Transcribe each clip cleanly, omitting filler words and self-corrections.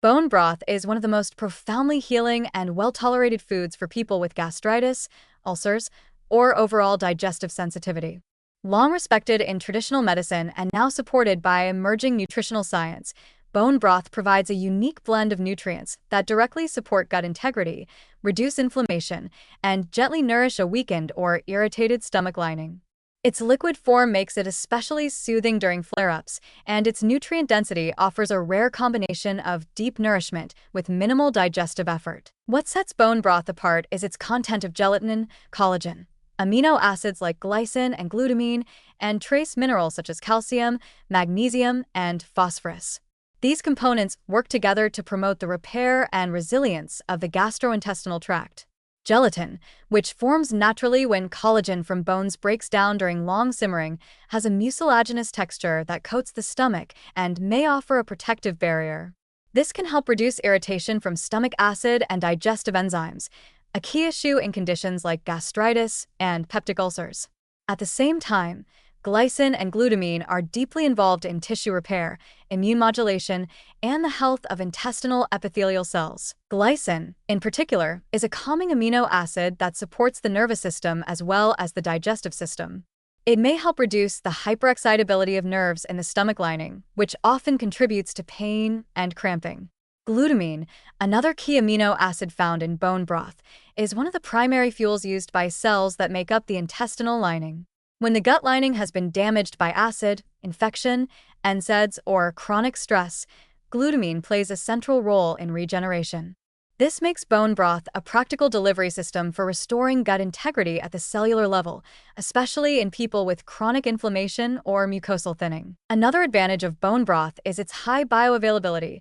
Bone broth is one of the most profoundly healing and well-tolerated foods for people with gastritis, ulcers, or overall digestive sensitivity. Long respected in traditional medicine and now supported by emerging nutritional science, bone broth provides a unique blend of nutrients that directly support gut integrity, reduce inflammation, and gently nourish a weakened or irritated stomach lining. Its liquid form makes it especially soothing during flare-ups, and its nutrient density offers a rare combination of deep nourishment with minimal digestive effort. What sets bone broth apart is its content of gelatin, collagen, amino acids like glycine and glutamine, and trace minerals such as calcium, magnesium, and phosphorus. These components work together to promote the repair and resilience of the gastrointestinal tract. Gelatin, which forms naturally when collagen from bones breaks down during long simmering, has a mucilaginous texture that coats the stomach and may offer a protective barrier. This can help reduce irritation from stomach acid and digestive enzymes, a key issue in conditions like gastritis and peptic ulcers. At the same time, glycine and glutamine are deeply involved in tissue repair, immune modulation, and the health of intestinal epithelial cells. Glycine, in particular, is a calming amino acid that supports the nervous system as well as the digestive system. It may help reduce the hyperexcitability of nerves in the stomach lining, which often contributes to pain and cramping. Glutamine, another key amino acid found in bone broth, is one of the primary fuels used by cells that make up the intestinal lining. When the gut lining has been damaged by acid, infection, NSAIDs, or chronic stress, glutamine plays a central role in regeneration. This makes bone broth a practical delivery system for restoring gut integrity at the cellular level, especially in people with chronic inflammation or mucosal thinning. Another advantage of bone broth is its high bioavailability.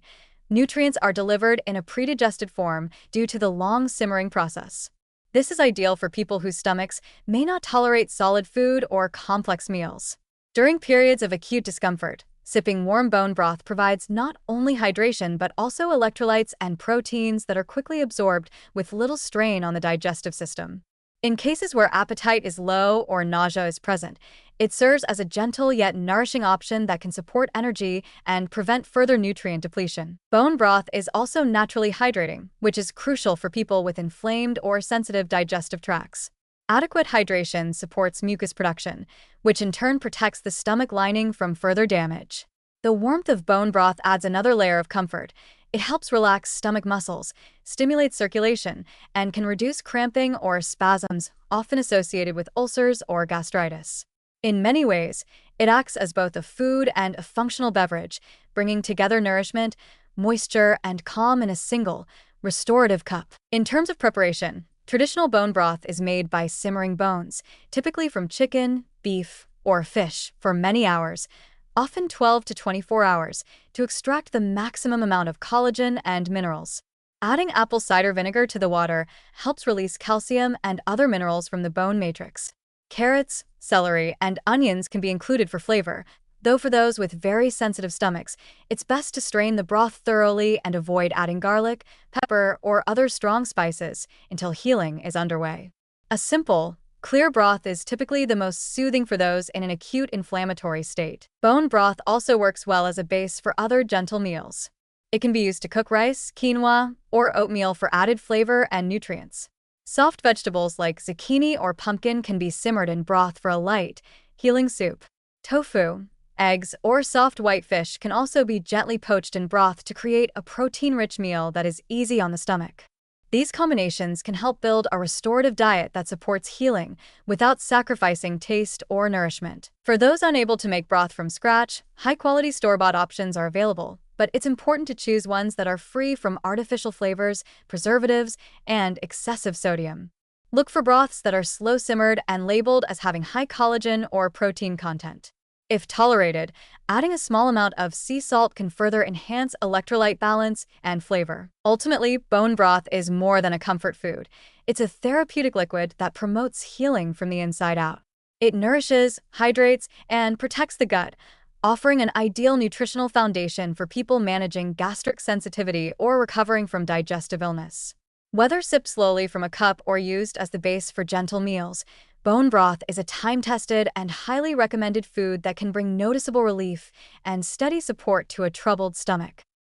Nutrients are delivered in a pre-digested form due to the long simmering process. This is ideal for people whose stomachs may not tolerate solid food or complex meals. During periods of acute discomfort, sipping warm bone broth provides not only hydration but also electrolytes and proteins that are quickly absorbed with little strain on the digestive system. In cases where appetite is low or nausea is present, it serves as a gentle yet nourishing option that can support energy and prevent further nutrient depletion. Bone broth is also naturally hydrating, which is crucial for people with inflamed or sensitive digestive tracts. Adequate hydration supports mucus production, which in turn protects the stomach lining from further damage. The warmth of bone broth adds another layer of comfort. It helps relax stomach muscles, stimulates circulation, and can reduce cramping or spasms often associated with ulcers or gastritis. In many ways, it acts as both a food and a functional beverage, bringing together nourishment, moisture, and calm in a single, restorative cup. In terms of preparation, traditional bone broth is made by simmering bones, typically from chicken, beef, or fish, for many hours, often 12 to 24 hours, to extract the maximum amount of collagen and minerals. Adding apple cider vinegar to the water helps release calcium and other minerals from the bone matrix. Carrots, celery, and onions can be included for flavor, though for those with very sensitive stomachs, it's best to strain the broth thoroughly and avoid adding garlic, pepper, or other strong spices until healing is underway. A simple, clear broth is typically the most soothing for those in an acute inflammatory state. Bone broth also works well as a base for other gentle meals. It can be used to cook rice, quinoa, or oatmeal for added flavor and nutrients. Soft vegetables like zucchini or pumpkin can be simmered in broth for a light, healing soup. Tofu, eggs, or soft white fish can also be gently poached in broth to create a protein-rich meal that is easy on the stomach. These combinations can help build a restorative diet that supports healing without sacrificing taste or nourishment. For those unable to make broth from scratch, high-quality store-bought options are available, but it's important to choose ones that are free from artificial flavors, preservatives, and excessive sodium. Look for broths that are slow-simmered and labeled as having high collagen or protein content. If tolerated, adding a small amount of sea salt can further enhance electrolyte balance and flavor. Ultimately, bone broth is more than a comfort food. It's a therapeutic liquid that promotes healing from the inside out. It nourishes, hydrates, and protects the gut, offering an ideal nutritional foundation for people managing gastric sensitivity or recovering from digestive illness. Whether sipped slowly from a cup or used as the base for gentle meals, bone broth is a time-tested and highly recommended food that can bring noticeable relief and steady support to a troubled stomach.